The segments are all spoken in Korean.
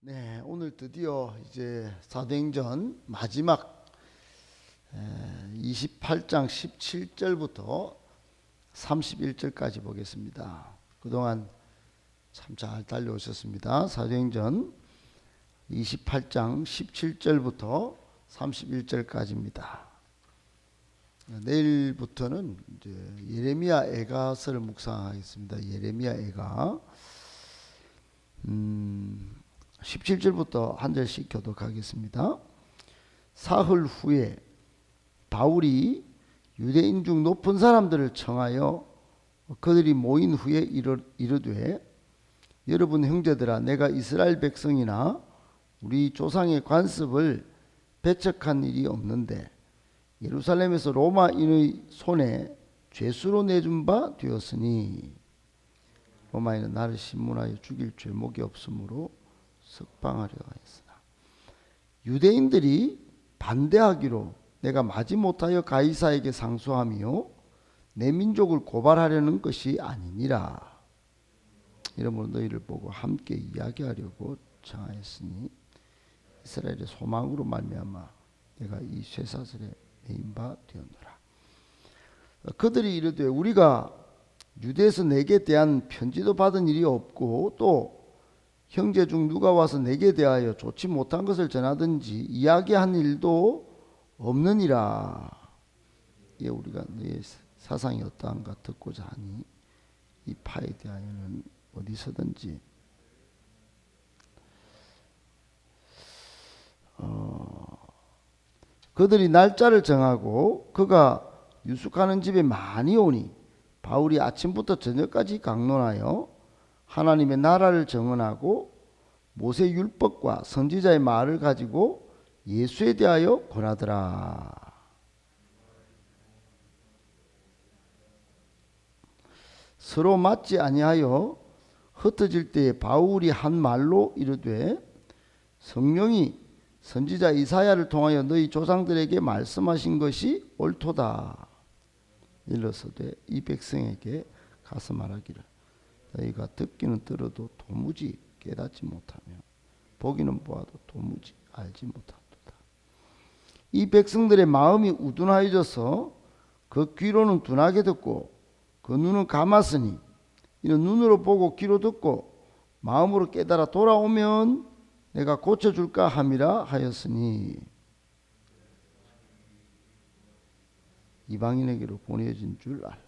네, 오늘 드디어 이제 사도행전 마지막 28장 17절부터 31절까지 보겠습니다. 그동안 참 잘 달려오셨습니다. 사도행전 28장 17절부터 31절까지입니다. 내일부터는 이제 예레미야 애가서를 묵상하겠습니다. 예레미야 애가 17절부터 한 절씩 교독하겠습니다. 사흘 후에 바울이 유대인 중 높은 사람들을 청하여 그들이 모인 후에 이르되 여러분 형제들아, 내가 이스라엘 백성이나 우리 조상의 관습을 배척한 일이 없는데 예루살렘에서 로마인의 손에 죄수로 내준 바 되었으니 로마인은 나를 신문하여 죽일 죄목이 없으므로 석방하려 하였으나 유대인들이 반대하기로 내가 마지못하여 가이사에게 상소하며 내 민족을 고발하려는 것이 아니니라. 이러므로 너희를 보고 함께 이야기하려고 청하였으니 이스라엘의 소망으로 말미암아 내가 이 쇠사슬에 매인 바 되었노라. 그들이 이르되 우리가 유대에서 내게 대한 편지도 받은 일이 없고 또 형제 중 누가 와서 내게 대하여 좋지 못한 것을 전하든지 이야기한 일도 없느니라. 예, 우리가 너의 사상이 어떠한가 듣고자 하니 이 파에 대하여는 어디서든지 그들이 날짜를 정하고 그가 유숙하는 집에 많이 오니 바울이 아침부터 저녁까지 강론하여 하나님의 나라를 정언하고 모세 율법과 선지자의 말을 가지고 예수에 대하여 권하더라. 서로 맞지 아니하여 흩어질 때에 바울이 한 말로 이르되 성령이 선지자 이사야를 통하여 너희 조상들에게 말씀하신 것이 옳도다. 일러서되 이 백성에게 가서 말하기를 너희가 듣기는 들어도 도무지 깨닫지 못하며 보기는 보아도 도무지 알지 못하도다. 이 백성들의 마음이 우둔하여져서 그 귀로는 둔하게 듣고 그 눈은 감았으니 이는 눈으로 보고 귀로 듣고 마음으로 깨달아 돌아오면 내가 고쳐줄까 함이라 하였으니 이방인에게로 보내진 줄 알라.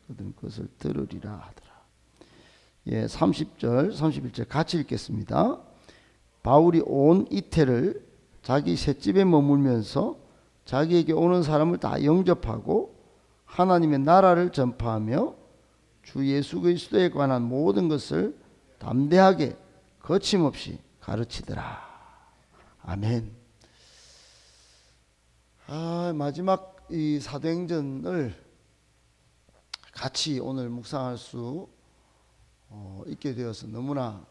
그들은 그것을 들으리라 하더라. 예, 30절 31절 같이 읽겠습니다. 바울이 온 이태를 자기 셋집에 머물면서 자기에게 오는 사람을 다 영접하고 하나님의 나라를 전파하며 주 예수 그리스도에 관한 모든 것을 담대하게 거침없이 가르치더라. 아멘. 마지막 이 사도행전을 같이 오늘 묵상할 수 있게 되어서 너무나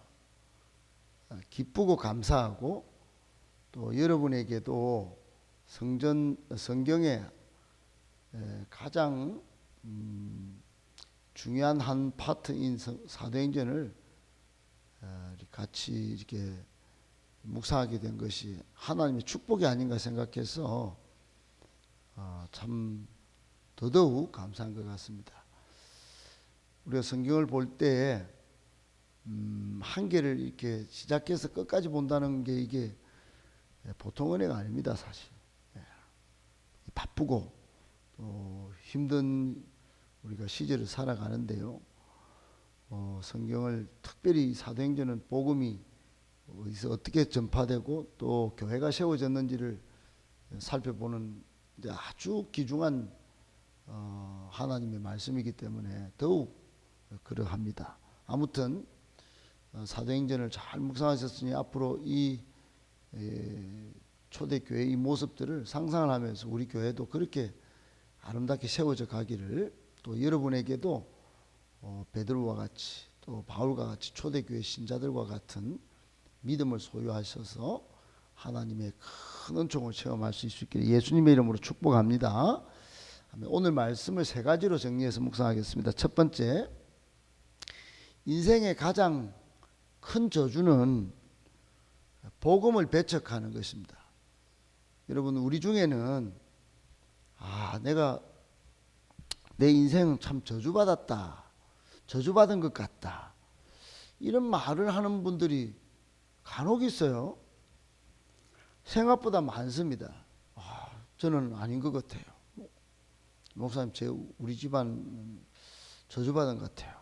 기쁘고 감사하고 또 여러분에게도 성경의 가장 중요한 한 파트인 사도행전을 같이 이렇게 묵상하게 된 것이 하나님의 축복이 아닌가 생각해서 참 더더욱 감사한 것 같습니다. 우리가 성경을 볼 때 한 개를 이렇게 시작해서 끝까지 본다는 게 이게 보통 은혜가 아닙니다, 사실. 바쁘고 또 힘든 우리가 시절을 살아가는데요. 성경을 특별히 사도행전은 복음이 어디서 어떻게 전파되고 또 교회가 세워졌는지를 살펴보는 아주 귀중한 하나님의 말씀이기 때문에 더욱 그러합니다. 아무튼 사도행전을 잘 묵상하셨으니 앞으로 이 초대교회의 모습들을 상상을 하면서 우리 교회도 그렇게 아름답게 세워져 가기를, 또 여러분에게도 베드로와 같이 또 바울과 같이 초대교회 신자들과 같은 믿음을 소유하셔서 하나님의 큰 은총을 체험할 수 있기를 예수님의 이름으로 축복합니다. 오늘 말씀을 세 가지로 정리해서 묵상하겠습니다. 첫 번째, 인생의 가장 큰 저주는 복음을 배척하는 것입니다. 여러분, 우리 중에는 내가 내 인생 참 저주받았다, 저주받은 것 같다, 이런 말을 하는 분들이 간혹 있어요. 생각보다 많습니다. 저는 아닌 것 같아요. 목사님, 우리 집안 저주받은 것 같아요.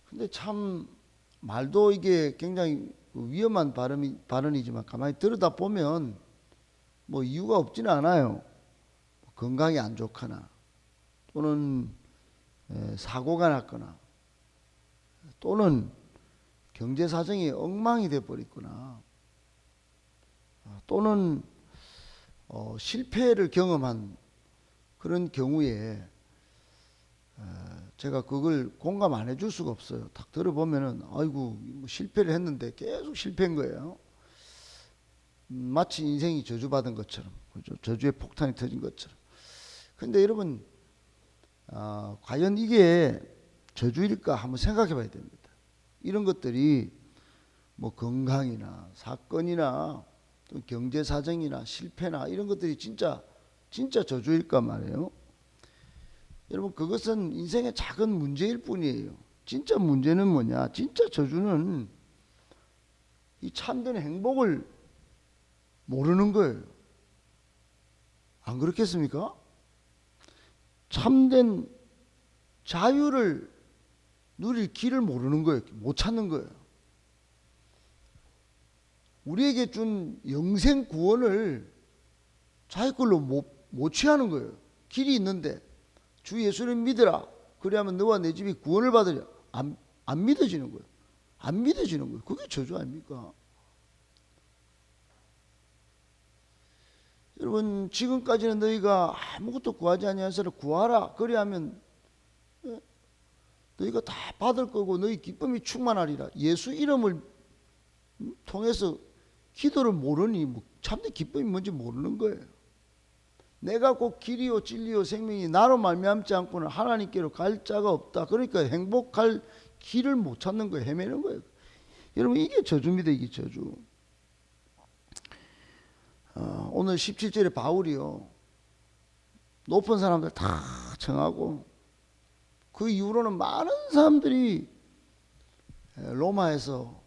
근데 참 말도 이게 굉장히 위험한 발언이지만 가만히 들여다 보면 뭐 이유가 없지는 않아요. 건강이 안 좋거나 또는 사고가 났거나 또는 경제 사정이 엉망이 돼 버렸거나 또는 실패를 경험한 그런 경우에 제가 그걸 공감 안 해줄 수가 없어요. 딱 들어보면은 아이고 뭐 실패를 했는데 계속 실패한 거예요. 마치 인생이 저주받은 것처럼, 그죠? 저주의 폭탄이 터진 것처럼. 근데 여러분, 과연 이게 저주일까 한번 생각해 봐야 됩니다. 이런 것들이 뭐 건강이나 사건이나 또 경제 사정이나 실패나 이런 것들이 진짜 저주일까 말이에요. 여러분, 그것은 인생의 작은 문제일 뿐이에요. 진짜 문제는 뭐냐? 진짜 저주는 이 참된 행복을 모르는 거예요. 안 그렇겠습니까? 참된 자유를 누릴 길을 모르는 거예요. 못 찾는 거예요. 우리에게 준 영생 구원을 자기 걸로 못 취하는 거예요. 길이 있는데 주 예수를 믿으라. 그래야만 너와 내 집이 구원을 받으려. 안 믿어지는 거예요. 안 믿어지는 거예요. 그게 저주 아닙니까? 여러분, 지금까지는 너희가 아무것도 구하지 아니하여서 구하라. 그래야면 너희가 다 받을 거고 너희 기쁨이 충만하리라. 예수 이름을 통해서 기도를 모르니 뭐 참된 기쁨이 뭔지 모르는 거예요. 내가 꼭 길이요 진리요 생명이 나로 말미암지 않고는 하나님께로 갈 자가 없다. 그러니까 행복할 길을 못 찾는 거예요. 헤매는 거예요. 여러분, 이게 저주입니다. 이게 저주. 오늘 17절에 바울이요, 높은 사람들 다 청하고 그 이후로는 많은 사람들이 로마에서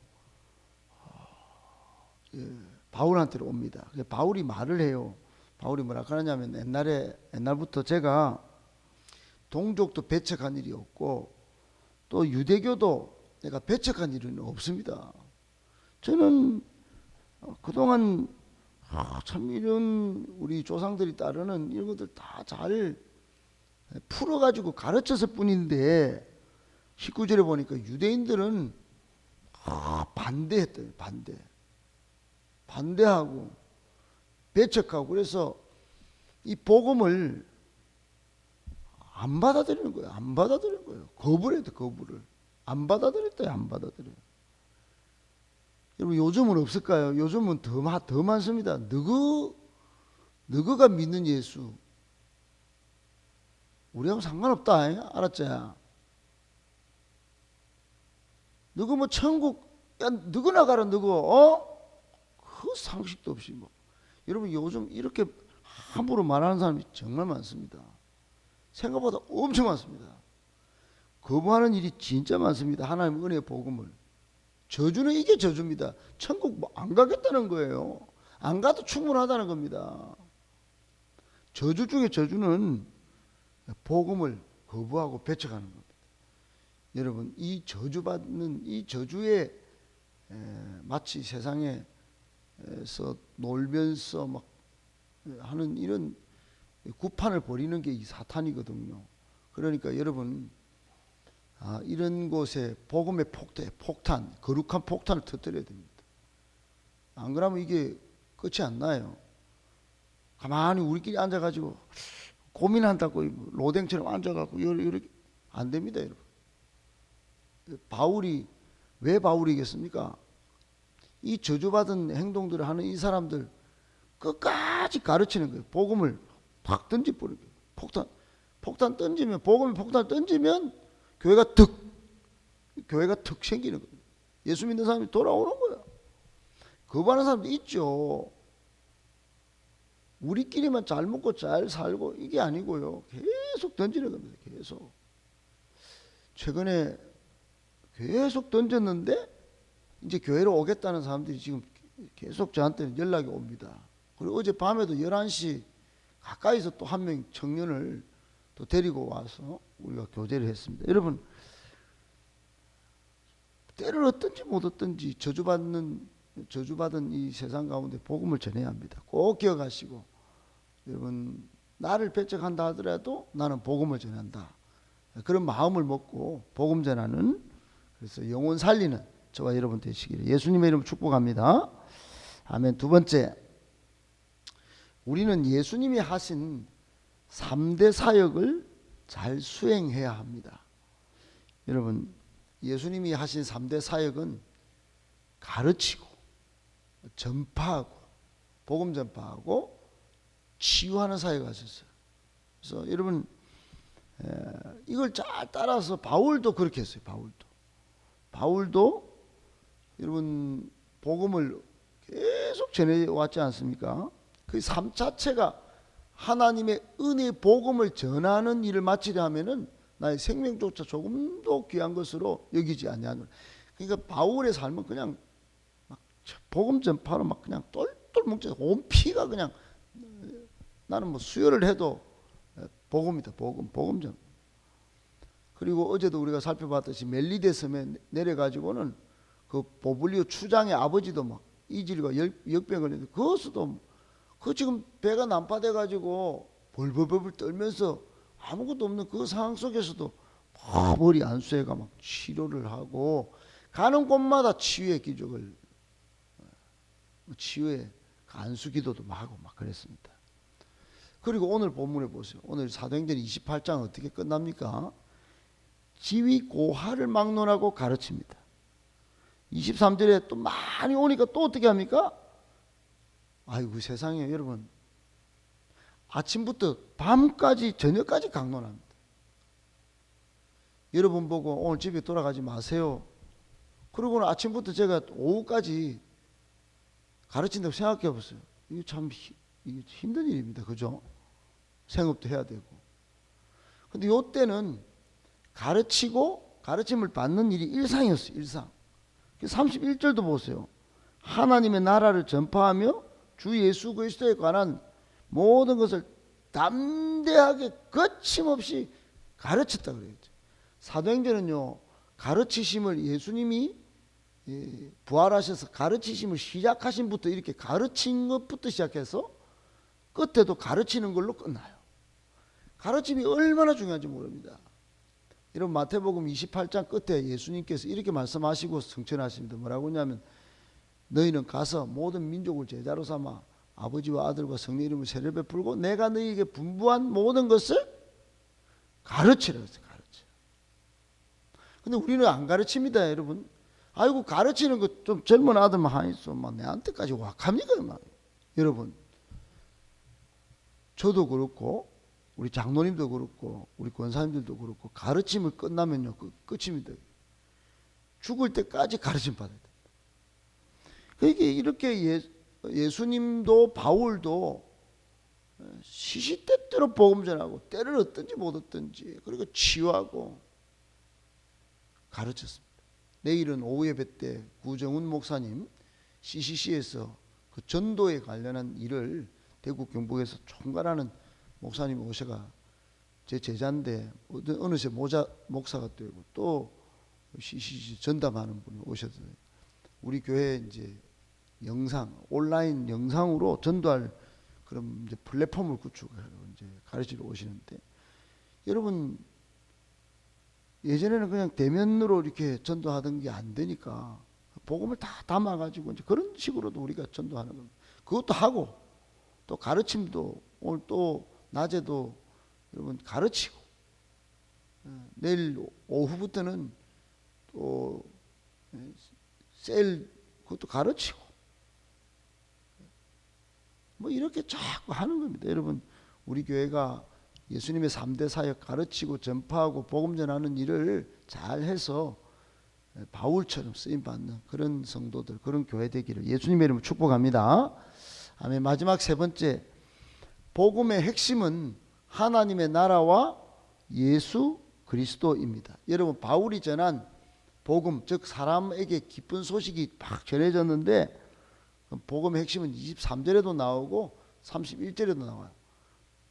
바울한테로 옵니다. 바울이 말을 해요. 바울이 뭐라 하냐면 옛날부터 제가 동족도 배척한 일이 없고 또 유대교도 내가 배척한 일은 없습니다. 저는 그동안 참 이런 우리 조상들이 따르는 이런 것들 다 잘 풀어가지고 가르쳤을 뿐인데 19절에 보니까 유대인들은 반대했대요. 반대하고 배척하고 그래서 이 복음을 안 받아들이는 거예요. 안 받아들이는 거예요. 거부를 해도 거부를. 안 받아들였대요. 안 받아들여요. 여러분, 요즘은 없을까요? 요즘은 더 많습니다. 너가 믿는 예수 우리하고 상관없다. 알았지? 너가 뭐 천국, 야 너가 나가라 너가 그 상식도 없이 뭐. 여러분, 요즘 이렇게 함부로 말하는 사람이 정말 많습니다. 생각보다 엄청 많습니다. 거부하는 일이 진짜 많습니다. 하나님의 은혜의 복음을. 저주는 이게 저주입니다. 천국 뭐 안 가겠다는 거예요. 안 가도 충분하다는 겁니다. 저주 중에 저주는 복음을 거부하고 배척하는 겁니다. 여러분, 이 저주받는 이 저주에 마치 세상에서 놀면서 막 하는 이런 구판을 벌이는 게 이 사탄이거든요. 그러니까 여러분, 이런 곳에 복음의 폭탄, 거룩한 폭탄을 터뜨려야 됩니다. 안 그러면 이게 끝이 안 나요. 가만히 우리끼리 앉아가지고 고민한다고 로댕처럼 앉아가지고 이렇게 안 됩니다, 여러분. 바울이 왜 바울이겠습니까? 이 저주받은 행동들을 하는 이 사람들 끝까지 가르치는 거예요. 복음을 팍 던져버리는 거예요. 폭탄 던지면, 복음의 폭탄 던지면 교회가 득 생기는 거예요. 예수 믿는 사람이 돌아오는 거예요. 거부하는 사람도 있죠. 우리끼리만 잘 먹고 잘 살고 이게 아니고요. 계속 던지는 겁니다. 계속. 최근에 계속 던졌는데 이제 교회로 오겠다는 사람들이 지금 계속 저한테 연락이 옵니다. 그리고 어제 밤에도 11시 가까이서 또 한 명 청년을 또 데리고 와서 우리가 교제를 했습니다. 여러분, 때를 얻든지 못 얻든지 저주받은 이 세상 가운데 복음을 전해야 합니다. 꼭 기억하시고, 여러분, 나를 배척한다 하더라도 나는 복음을 전한다. 그런 마음을 먹고 복음 전하는, 그래서 영혼 살리는 저와 여러분 되시기를 예수님의 이름으로 축복합니다. 아멘. 두 번째, 우리는 예수님이 하신 3대 사역을 잘 수행해야 합니다. 여러분, 예수님이 하신 3대 사역은 가르치고 전파하고 복음 전파하고 치유하는 사역을 하셨어요. 그래서 여러분, 이걸 잘 따라서 바울도 그렇게 했어요. 바울도 여러분 복음을 계속 전해왔지 않습니까? 그 삶 자체가 하나님의 은혜의 복음을 전하는 일을 마치려 하면은 나의 생명조차 조금도 귀한 것으로 여기지 아니하노라. 그러니까 바울의 삶은 그냥 막 복음 전파로 막 그냥 똘똘 뭉쳐 온 피가 그냥, 나는 뭐 수요를 해도 복음이다. 복음 전. 그리고 어제도 우리가 살펴봤듯이 멜리데 섬에 내려가지고는 그 보블리오 추장의 아버지도 막 이질과 역병 걸렸는데 그것도 그 지금 배가 난파돼 가지고 벌벌벌 떨면서 아무것도 없는 그 상황 속에서도 막 머리 안수해가 막 치료를 하고 가는 곳마다 치유의 기적을, 치유의 안수 기도도 막 하고 막 그랬습니다. 그리고 오늘 본문에 보세요. 오늘 사도행전 28장 어떻게 끝납니까? 지위 고하를 막론하고 가르칩니다. 23절에 또 많이 오니까 또 어떻게 합니까? 아이고 세상에 여러분, 아침부터 밤까지 저녁까지 강론합니다. 여러분 보고 오늘 집에 돌아가지 마세요. 그러고는 아침부터 제가 오후까지 가르친다고 생각해 보세요. 이거 참 이게 힘든 일입니다. 그죠? 생업도 해야 되고. 근데 요때는 가르치고 가르침을 받는 일이 일상이었어요. 일상. 31절도 보세요. 하나님의 나라를 전파하며 주 예수 그리스도에 관한 모든 것을 담대하게 거침없이 가르쳤다 그랬죠. 사도행전은요, 가르치심을 예수님이 부활하셔서 가르치심을 시작하신 부터 이렇게 가르친 것부터 시작해서 끝에도 가르치는 걸로 끝나요. 가르침이 얼마나 중요한지 모릅니다. 여러분 마태복음 28장 끝에 예수님께서 이렇게 말씀하시고 성천하십니다. 뭐라고 하냐면 너희는 가서 모든 민족을 제자로 삼아 아버지와 아들과 성령 이름으로 세례 베풀고 내가 너희에게 분부한 모든 것을 가르치라 그랬어요. 가르쳐. 근데 우리는 안 가르칩니다, 여러분. 아이고 가르치는 거 좀 젊은 아들만 하있어. 막 내한테까지 wak합니까, 막. 여러분. 저도 그렇고 우리 장로님도 그렇고 우리 권사님들도 그렇고 가르침을 끝나면요 끝입니다. 죽을 때까지 가르침 받아야 됩니다. 그러니까 이렇게 예수님도 바울도 시시때때로 복음 전하고 때를 얻든지 못 얻든지 그리고 치유하고 가르쳤습니다. 내일은 오후 예배 때 구정훈 목사님 CCC에서 그 전도에 관련한 일을 대구 경북에서 총괄하는 목사님 오셔가 제 제자인데 어느새 목사가 되고 또 CCC 전담하는 분이 오셔서 우리 교회 이제 영상 온라인 영상으로 전도할 그런 이제 플랫폼을 구축하러 이제 가르치러 오시는데 여러분 예전에는 그냥 대면으로 이렇게 전도하던 게 안 되니까 복음을 다 담아가지고 이제 그런 식으로도 우리가 전도하는 겁니다. 그것도 하고 또 가르침도 오늘 또 낮에도 여러분 가르치고 내일 오후부터는 또 셀 그것도 가르치고 뭐 이렇게 자꾸 하는 겁니다. 여러분 우리 교회가 예수님의 3대 사역 가르치고 전파하고 복음 전하는 일을 잘 해서 바울처럼 쓰임 받는 그런 성도들, 그런 교회 되기를 예수님의 이름으로 축복합니다. 아멘. 마지막 세 번째, 복음의 핵심은 하나님의 나라와 예수 그리스도입니다. 여러분, 바울이 전한 복음, 즉 사람에게 기쁜 소식이 막 전해졌는데 복음의 핵심은 23절에도 나오고 31절에도 나와요.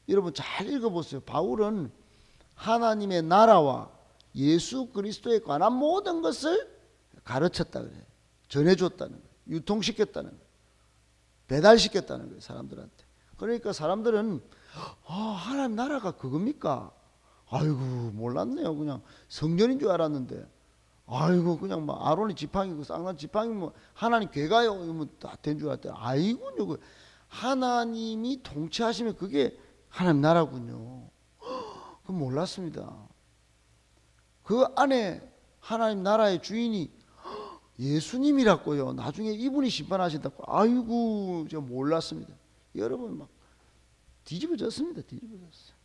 여러분 잘 읽어보세요. 바울은 하나님의 나라와 예수 그리스도에 관한 모든 것을 가르쳤다 그래요. 전해줬다는 거예요. 유통시켰다는 거예요. 배달시켰다는 거예요. 사람들한테. 그러니까 사람들은 하나님 나라가 그겁니까? 아이고 몰랐네요. 그냥 성전인 줄 알았는데 아이고 그냥 막 아론이 지팡이고 쌍난 지팡이 뭐 하나님 괴가요 이러면 다 된 줄 알았더니 아이고 하나님이 통치하시면 그게 하나님 나라군요. 그건 몰랐습니다. 그 안에 하나님 나라의 주인이 예수님이라고요. 나중에 이분이 심판하신다고. 아이고 제가 몰랐습니다. 여러분 막 뒤집어졌습니다. 뒤집어졌어요.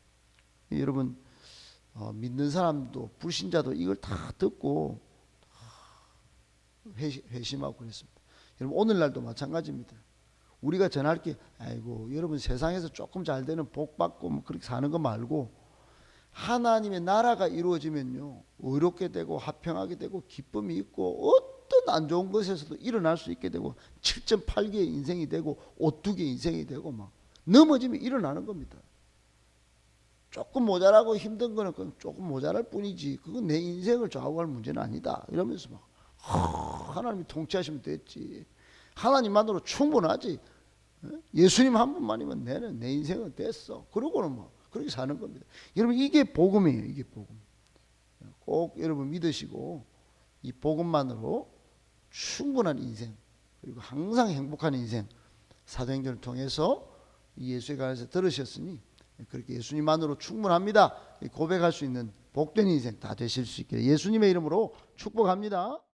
여러분 믿는 사람도 불신자도 이걸 다 듣고 회심하고 그랬습니다. 여러분 오늘날도 마찬가지입니다. 우리가 전할 게 아이고 여러분 세상에서 조금 잘 되는 복 받고 뭐 그렇게 사는 거 말고 하나님의 나라가 이루어지면요 의롭게 되고 화평하게 되고 기쁨이 있고 어떤 안 좋은 것에서도 일어날 수 있게 되고 7.8개의 인생이 되고 52개의 인생이 되고 막 넘어지면 일어나는 겁니다. 조금 모자라고 힘든 거는 조금 모자랄 뿐이지 그건 내 인생을 좌우할 문제는 아니다 이러면서 막 하나님이 통치하시면 됐지. 하나님만으로 충분하지. 예수님 한 분만이면 내 인생은 됐어. 그러고는 뭐 그렇게 사는 겁니다. 여러분 이게 복음이에요. 이게 복음. 꼭 여러분 믿으시고 이 복음만으로 충분한 인생 그리고 항상 행복한 인생 사도행전을 통해서 예수에 관해서 들으셨으니 그렇게 예수님만으로 충분합니다. 고백할 수 있는 복된 인생 다 되실 수 있게 예수님의 이름으로 축복합니다.